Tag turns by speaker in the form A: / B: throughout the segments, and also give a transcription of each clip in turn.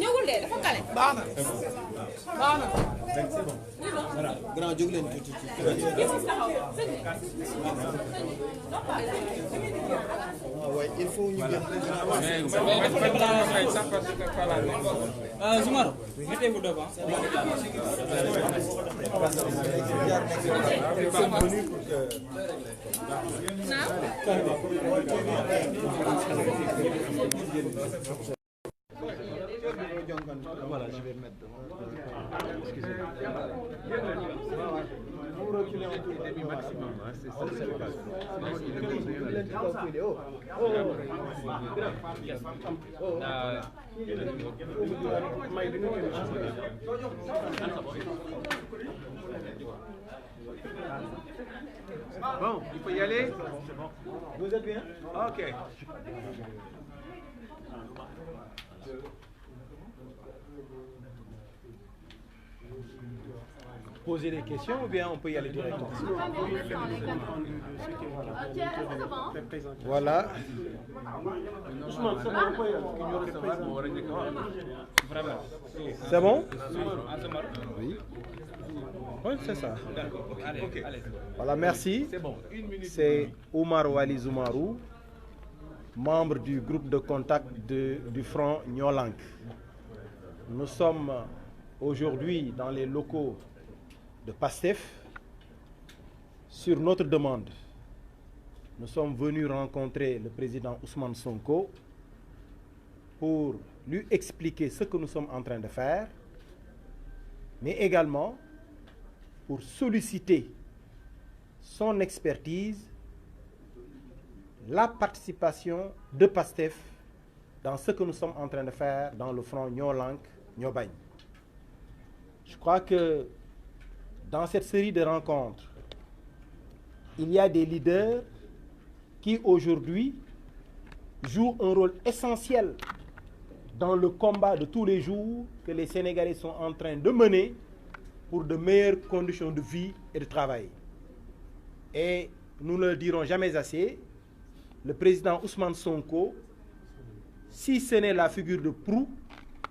A: ñëwul de dafa kale.
B: baax na. grand jóg leen tuuti. waaw il faut ñu jël.
C: Zoumar, mettez-vous devant.
B: Voilà, je vais mettre devant.
D: Bon, il faut y aller.
B: Vous êtes bien?
D: Ok.
B: Poser des questions ou bien on peut y aller directement? Voilà. C'est bon? Oui. Oui, c'est ça. Voilà, merci. C'est Oumar Wali Zoumarou, membre du groupe de contact du Front Nyolank. Nous sommes aujourd'hui dans les locaux de PASTEF. Sur notre demande, nous sommes venus rencontrer le président Ousmane Sonko pour lui expliquer ce que nous sommes en train de faire, mais également pour solliciter son expertise, la participation de PASTEF dans ce que nous sommes en train de faire dans le front Nyolank Nyobagne. Je crois que dans cette série de rencontres, il y a des leaders qui aujourd'hui jouent un rôle essentiel dans le combat de tous les jours que les Sénégalais sont en train de mener pour de meilleures conditions de vie et de travail. Et nous ne le dirons jamais assez, le président Ousmane Sonko, si ce n'est la figure de proue,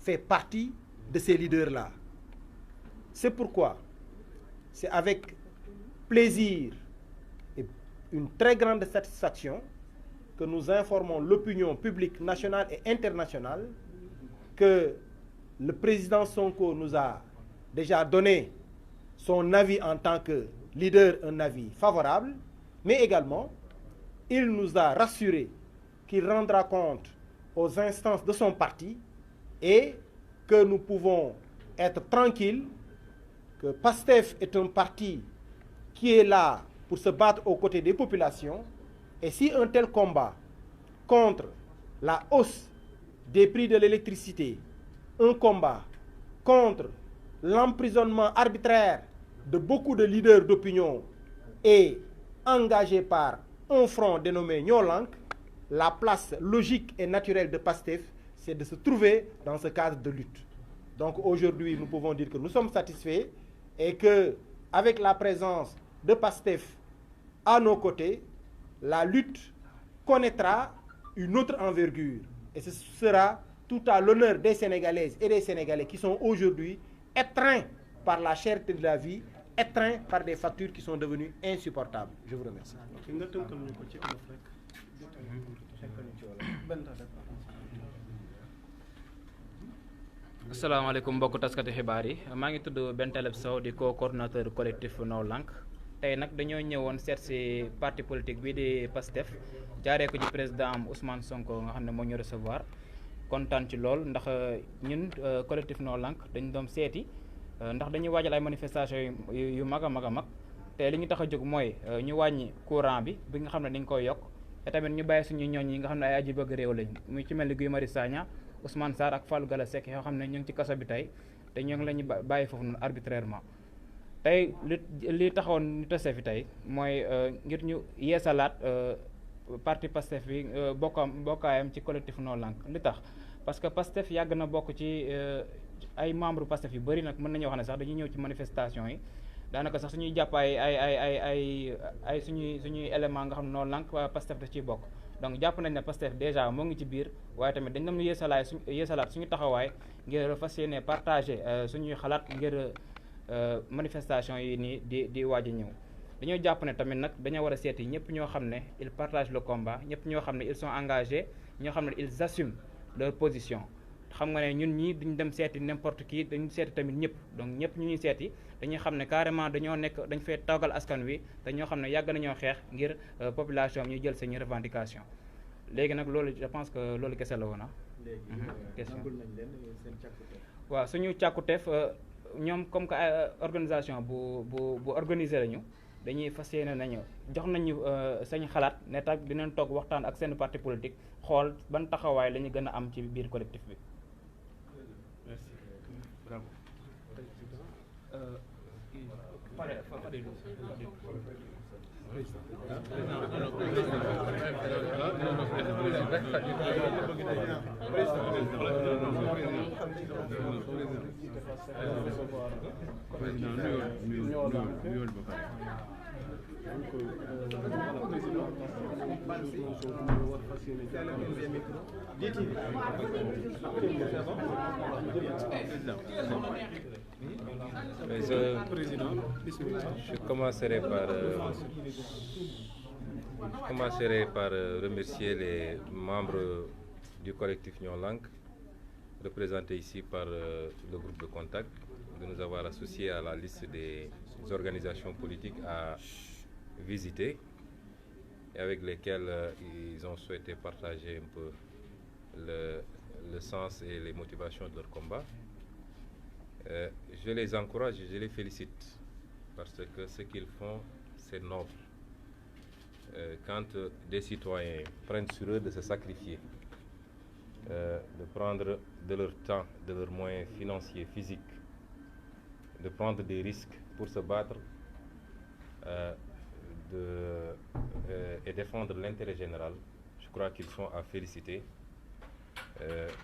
B: fait partie de ces leaders-là. C'est pourquoi c'est avec plaisir et une très grande satisfaction que nous informons l'opinion publique nationale et internationale que le président Sonko nous a déjà donné son avis en tant que leader, un avis favorable, mais également il nous a rassuré qu'il rendra compte aux instances de son parti et que nous pouvons être tranquilles que PASTEF est un parti qui est là pour se battre aux côtés des populations, et si un tel combat contre la hausse des prix de l'électricité, un combat contre l'emprisonnement arbitraire de beaucoup de leaders d'opinion est engagé par un front dénommé Nyolank, la place logique et naturelle de PASTEF, c'est de se trouver dans ce cadre de lutte. Donc aujourd'hui, nous pouvons dire que nous sommes satisfaits et qu'avec la présence de PASTEF à nos côtés, la lutte connaîtra une autre envergure. Et ce sera tout à l'honneur des Sénégalaises et des Sénégalais qui sont aujourd'hui étreints par la cherté de la vie, étreints par des factures qui sont devenues insupportables. Je vous remercie.
C: asalaamaaleykum mbokk taskati xibaar yi maa ngi tudd Benteleb Sow di co-coordinateur collectif Nyolank tey nag dañoo ñëwoon seet si parti politique bi di PASTEF jaaree ko ci président am Ousmane Sonko nga xam ne moo ñu recevoir kontaan ci lool ndax ñun collectif Nyolank dañu doon seeti ndax dañuy waajal ay manifestation yu mag a mag a mag te li ñu tax a jóg mooy ñu wàññi courant bi nga xam ne dañ koy yokk te tamit ñu bàyyi suñu ñooñ yi nga xam ne ay aji bëgg réew lañ muy ci mel ni Guy Marius Sagna Ousmane Sarr ak Fallou Galass Seck yoo xam ne ñu ngi ci kaso bi tey te ñoo ngi la ñu bàyyi foofu noonu arbitrairement tey li taxoon ñu tase fi tey mooy ngir ñu yeesalaat parti PASTEF bi bokkaayam ci collectif Nyolank li tax parce que PASTEF yàgg na bokk ci ay membre PASTEF yu bëri nag mën nañu wax ne sax dañuy ñëw ci manifestation yi daanaka sax suñuy jàpp ay suñuy élément nga xam ne Nyolank waa PASTEF da ciy bokk donc jàpp nañ ne Pastef déjà moo ngi ci biir waaye tamit dañ doon yeesalaat suñu taxawaay ngir fas yéene partager suñuy xalaat ngir manifestation yi nii di waaj a ñëw. dañoo jàpp ne tamit nag dañoo war a seeti ñëpp ñoo xam ne ils partagent le combat ñëpp ñoo xam ne ils sont engagés ñoo xam ne ils assument leur position. xam nga ne ñun ñii duñ dem seeti n'importe qui dañu seeti tamit ñëpp donc ñëpp ñu ñuy seeti dañuy xam ne carrément dañoo nekk dañ fay toogal askan wi te ñoo xam ne yàgg nañoo xeex ngir population ñuy jël seen revendication léegi nag loolu je pense que loolu kese la woon question waaw suñu càkkuteef ñoom comme que organisation bu organisé lañu dañuy fas yéene nañu jox nañu sañ xalaat ne tak dinañ toog waxtaan ak seen parti politique xool ban taxawaay la ñu gën a am ci biir collectif bi.
E: Je commencerai par remercier les membres du collectif Noo Lank, représentés ici par le groupe de contact, de nous avoir associés à la liste des organisations politiques à visiter et avec lesquelles ils ont souhaité partager un peu le sens et les motivations de leur combat. Je les encourage et je les félicite parce que ce qu'ils font, c'est noble. Quand des citoyens prennent sur eux de se sacrifier, de prendre de leur temps, de leurs moyens financiers, physiques, de prendre des risques pour se battre et défendre l'intérêt général, je crois qu'ils sont à féliciter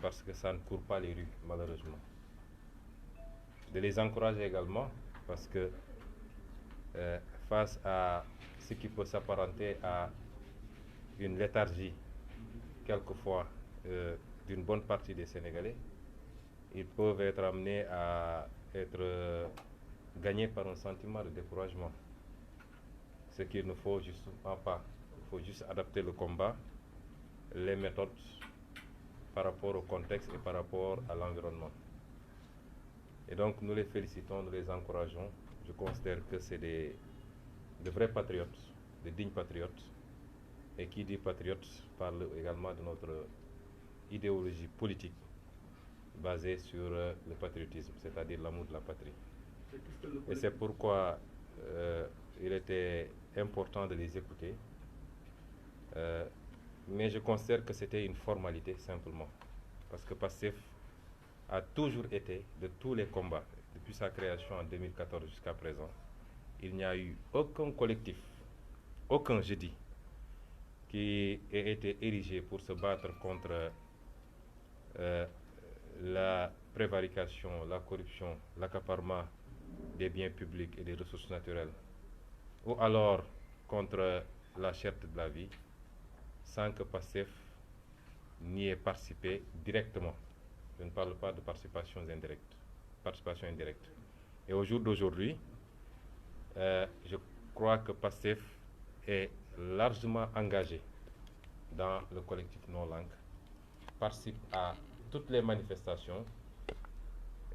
E: parce que ça ne court pas les rues, malheureusement. De les encourager également parce que face à ce qui peut s'apparenter à une léthargie, quelquefois, d'une bonne partie des Sénégalais, ils peuvent être amenés à être gagnés par un sentiment de découragement. Ce qu'il ne faut justement pas. Il faut juste adapter le combat, les méthodes par rapport au contexte et par rapport à l'environnement. Et donc nous les félicitons, nous les encourageons. Je considère que c'est de vrais patriotes, de dignes patriotes. Et qui dit patriote parle également de notre idéologie politique basée sur le patriotisme, c'est-à-dire l'amour de la patrie. Et c'est pourquoi il était important de les écouter. Mais je considère que c'était une formalité simplement. Parce que Pastef a toujours été, de tous les combats, depuis sa création en 2014 jusqu'à présent, il n'y a eu aucun collectif, aucun, je dis, qui ait été érigé pour se battre contre la prévarication, la corruption, l'accaparement des biens publics et des ressources naturelles, ou alors contre la cherté de la vie, sans que Pastef n'y ait participé directement. Je ne parle pas de participation indirecte. Et au jour d'aujourd'hui, je crois que Pastef est largement engagé dans le collectif Noo Lank, participe à toutes les manifestations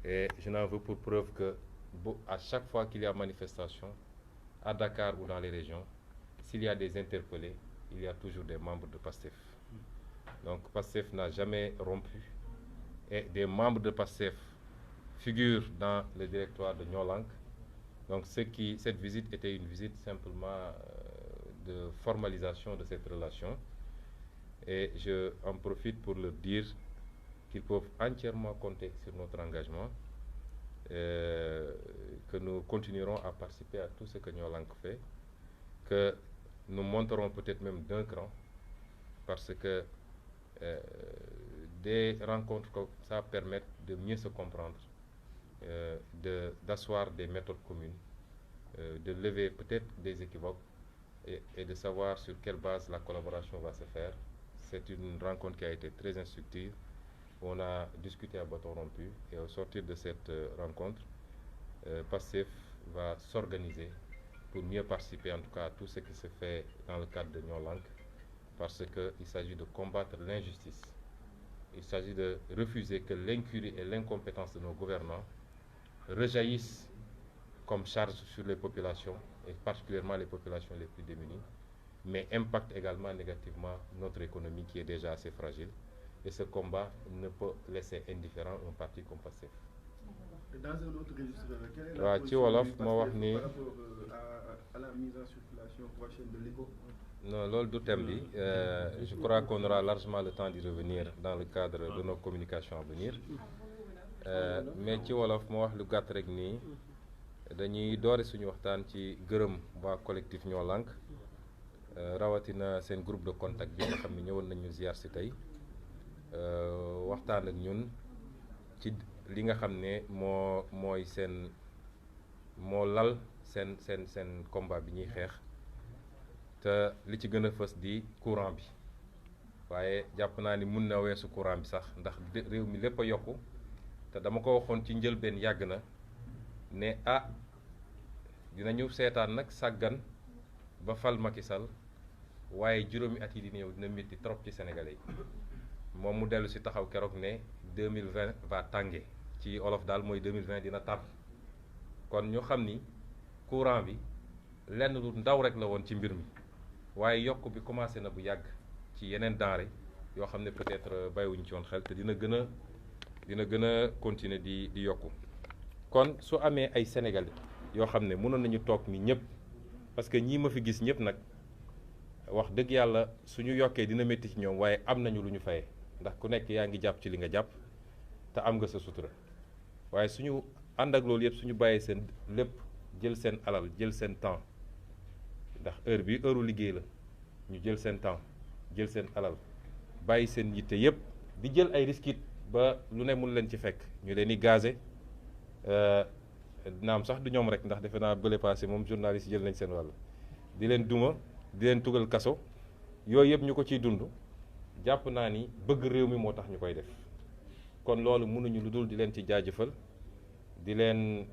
E: et je n'en veux pour preuve que à chaque fois qu'il y a manifestation, à Dakar ou dans les régions, s'il y a des interpellés, il y a toujours des membres de Pastef. Donc Pastef n'a jamais rompu et des membres de Pastef figurent dans le directoire de Noo Lank. Donc cette visite était une visite simplement de formalisation de cette relation et je en profite pour leur dire qu'ils peuvent entièrement compter sur notre engagement, que nous continuerons à participer à tout ce que Noo Lank fait, que nous monterons peut-être même d'un cran parce que des rencontres comme ça permettent de mieux se comprendre, d'asseoir des méthodes communes, de lever peut-être des équivoques et de savoir sur quelle base la collaboration va se faire c'est une rencontre qui a été très instructive. On a discuté à bâton rompu et au sortir de cette rencontre, PASTEF va s'organiser pour mieux participer en tout cas à tout ce qui se fait dans le cadre de Noo Lank, parce qu'il s'agit de combattre l'injustice. Il s'agit de refuser que l'incurie et l'incompétence de nos gouvernants rejaillissent comme charge sur les populations, et particulièrement les populations les plus démunies, mais impactent également négativement notre économie qui est déjà assez fragile. Et ce combat ne peut laisser indifférent un parti comme PASTEF.
F: Dans un autre registre, quelle est la
E: waaw ci wolof ma wax ni
F: par rapport à la mise en circulation prochaine de l'ICO?
E: Non, loolu du thème bi. Je crois qu'on aura largement le temps d'y revenir dans le cadre de nos communications à venir. Mais ci wolof ma wax lu gàtt rek nii dañuy doore suñu waxtaan ci gërëm waa collectif Noo Lank rawatina seen groupe de contact bi nga xam ne ñëwoon nañu ziar si tey waxtaan ak ñun ci li nga xam ne mooy seen moo lal seen combat bi ñuy xeex te li ci gën a fës di courant bi waaye jàpp naa ni mun na weesu courant bi sax ndax réew mi lépp a yokku te dama ko waxoon ci njëlbeen yàgg na ne dinañu seetaan nag sàggan ba fal Macky Sall waaye juróomi at yi di ñëw dina métti trop ci Sénégalais yi moom mu dellu si taxaw keroog ne 2020 va tànge ci olof daal mooy 2020 dina tar kon ñu xam ni courant bi lenn lu ndaw rek la woon ci mbir mi waaye yokk bi commencé na bu yàgg ci yeneen denrée yoo xam ne peut-être bàyyiwuñu ci woon xel te dina gën a continuer di yokku kon su amee ay Sénégalais yoo xam ne mënoon nañu toog ni ñëpp parce que ñii ma fi gis ñëpp nag wax dëgg yàlla suñu yokkee dina métti ci ñoom waaye am nañu lu ñu fayee ndax ku nekk yaa ngi jàpp ci li nga jàpp te am nga sa sutura waaye suñu ànd ak loolu yëpp suñu bàyyee seen lépp jël seen alal jël seen temps ndax heure bi heure liggéey la ñu jël seen temps jël seen alal bàyyi seen yitte yëpp di jël ay risques ba lu ne mun leen ci fekk ñu leen di gazé naam sax du ñoom rek ndax defe naa bële passé moom journaliste jël nañ seen wàll di leen duma di leen tugal kaso yooyu yëpp ñu ko ciy dund jàpp naa ni bëgg réew mi moo tax ñu koy def kon loolu mënuñu lu dul di leen ci jaajëfal di leen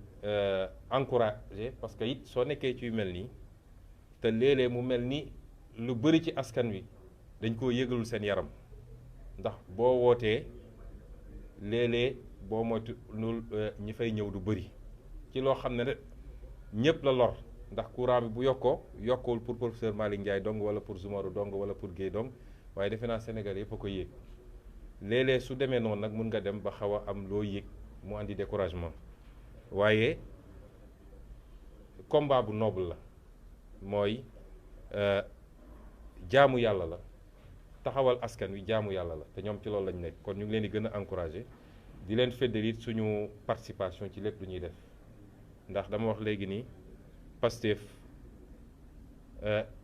E: encourager parce que it soo nekkee ci yu mel nii te léeg-léeg mu mel ni lu bëri ci askan wi dañ koo yëgalul seen yaram ndax boo wootee léeg-léeg boo moytu lu ñi fay ñëw du bëri ci loo xam ne rek ñëpp la lor ndax courant bi bu yokkuwul pour professeur Malick Ndiaye dong wala pour Zoumarou dong wala pour Guèye dong waaye defe naa Sénégal yëpp a ko yéeg léeg-léeg su demee noonu nag mun nga dem ba xaw a am loo yéeg mu andi découragement waaye combat bu noble la mooy jaamu yàlla la taxawal askan wi jaamu yàlla la te ñoom ci loolu lañ nekk kon ñu ngi leen di gën a encourager di leen feddali suñu participation ci lépp lu ñuy def ndax dama wax léegi nii PASTEF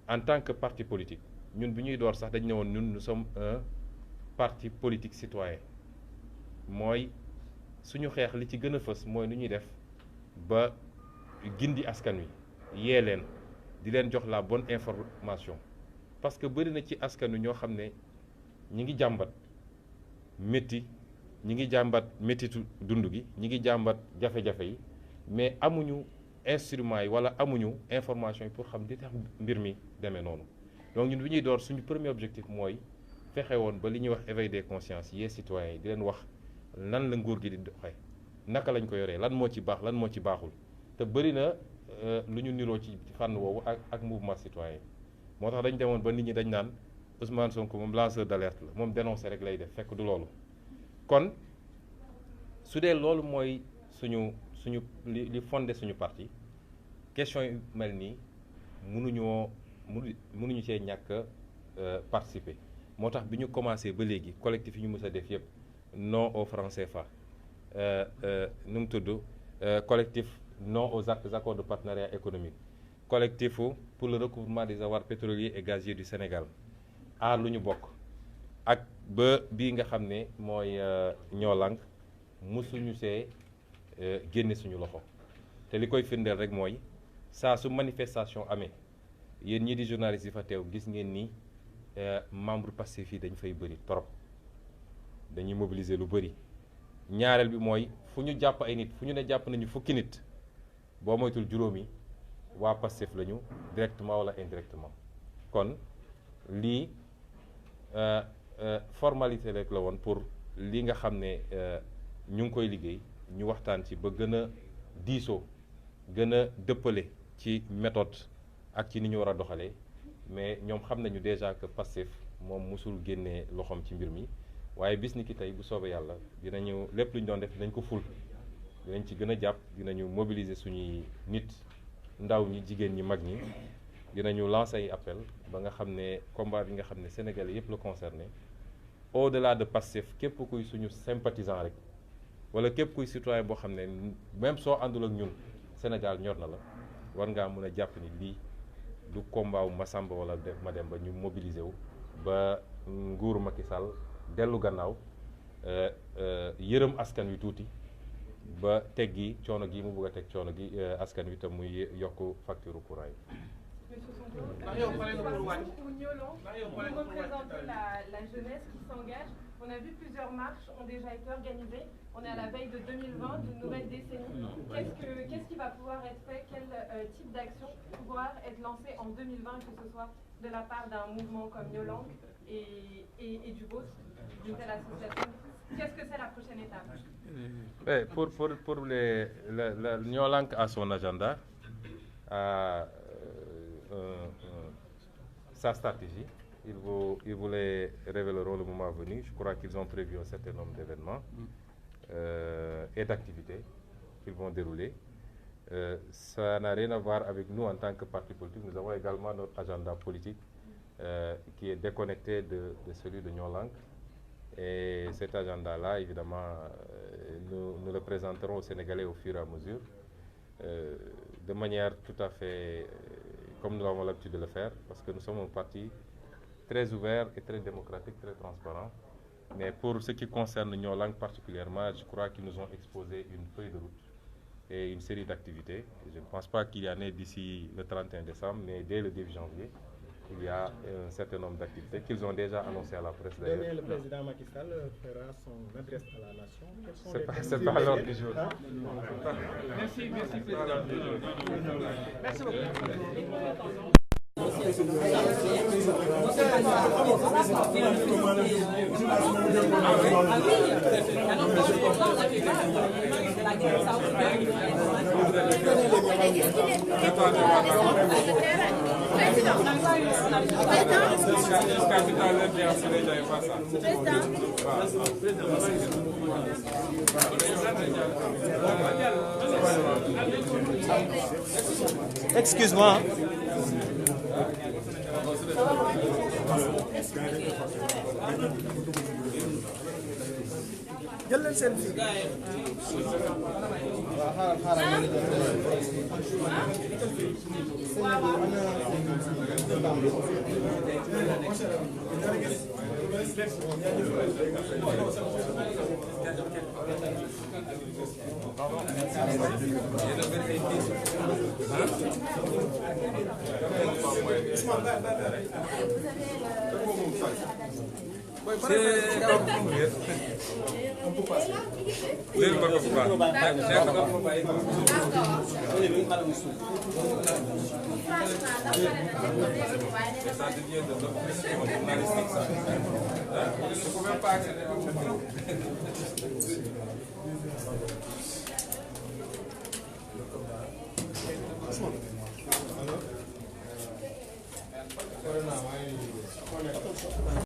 E: en tant que parti politique ñun bi ñuy door sax dañ ne woon ñun nous sommes un parti politique citoyen mooy suñu xeex li ci gën a fës mooy nu ñuy def ba gindi askan wi yee leen di leen jox la bonne information parce que bëri na ci askan wi ñoo xam ne ñi ngi jàmbat métti ñi ngi jàmbat méttitu dund gi ñi ngi jàmbat jafe-jafe yi mais amuñu instruments yi wala amuñu information yi pour xam di tax mbir mi demee noonu donc ñun bi ñuy door suñu premier objectif mooy fexe woon ba li ñuy wax éveil des consciences yee citoyens yi di leen wax lan la nguur gi di doxee naka lañ ko yoree lan moo ci baax lan moo ci baaxul te bëri na lu ñu niroo ci fànn woowu ak mouvement citoyen moo tax dañ demoon ba nit ñi dañ naan Ousmane Sonko moom lanceur d'alerte la moom dénoncé rek lay def fekk du loolu kon su dee loolu mooy suñu li fondé suñu parti question yu mel nii mënuñu cee ñàkk participer moo tax bi ñu commencé ba léegi collectif yi ñu mës a def yëpp non au franc CFA nu mu tudd collectif non aux accords de partenariat économique collectif pour le recouvrement des avoirs pétroliers et gaziers du Sénégal aar lu ñu bokk ak ba bii nga xam ne mooy Noo Lank musuñu see génne suñu loxo te li koy firndeel rek mooy saa su manifestation amee yéen ñii di journaliste yi fa teew gis ngeen ni membre Pastef yi dañ fay bëri trop dañuy mobiliser lu bëri ñaareel bi mooy fu ñu jàpp ay nit fu ñu ne jàpp nañu fukki nit boo moytul juróomi waa Pastef lañu directement wala indirectement kon lii formalité rek la woon pour li nga xam ne ñu ngi koy liggéey ñu waxtaan ci ba gën a diisoo gën a dëppale ci méthode ak ci ni ñu war a doxalee mais ñoom xam nañu déjà que Pastef moom mosul génnee loxoom ci mbir mi waaye bis ni ki tey bu soobee yàlla dinañu lépp lu ñu doon def dinañ ko ful dinañ ci gën a jàpp dinañu mobiliser suñuy nit ndaw ñi jigéen ñi mag ñi dinañu lancer ay appel ba nga xam ne combat bi nga xam ne Sénégalais yëpp la concerné au-delà de Pastef képp kuy suñu sympathisant rek wala képp kuy citoyen boo xam ne même soo àndul ak ñun Sénégal ñor na la war ngaa mën a jàpp ni lii du combat wu Massamba wala Mademba ñu mobiliser wu ba nguuru Macky Sall dellu gannaaw yërëm askan wi tuuti ba teggi coono gi mu bëgg a teg coono gi askan wi te muy yokk facture courant yi.
A: Vous représentez la jeunesse qui s'engage. On a vu plusieurs marches ont déjà été organisées. On est à la veille de 2020, d'une nouvelle décennie. Qu'est-ce qui va pouvoir être fait? Quel type d'action pourra être lancé en 2020, que ce soit de la part d'un mouvement comme Nyolank et du vôtre, d'une telle association? Qu'est-ce que c'est la prochaine étape?
E: Pour Nyolank a son agenda, sa stratégie. Ils vous les révéleront le moment venu. Je crois qu'ils ont prévu un certain nombre d'événements et d'activités qu'ils vont dérouler. Ça n'a rien à voir avec nous en tant que parti politique. Nous avons également notre agenda politique qui est déconnecté de celui de Nyolank. Et cet agenda-là, évidemment, nous le présenterons aux Sénégalais au fur et à mesure, de manière tout à fait comme nous avons l'habitude de le faire, parce que nous sommes un parti très ouvert et très démocratique, très transparent. Mais pour ce qui concerne Nyolank particulièrement, je crois qu'ils nous ont exposé une feuille de route et une série d'activités. Je ne pense pas qu'il y en ait d'ici le 31 décembre, mais dès le début janvier, il y a un certain nombre d'activités qu'ils ont déjà annoncées à la presse d'ailleurs.
B: Demain, le président Macky Sall fera son adresse à la nation.
E: C'est pas l'ordre du jour.
D: Merci, président. Merci beaucoup.
B: Excuse-moi. jël leen seen fii.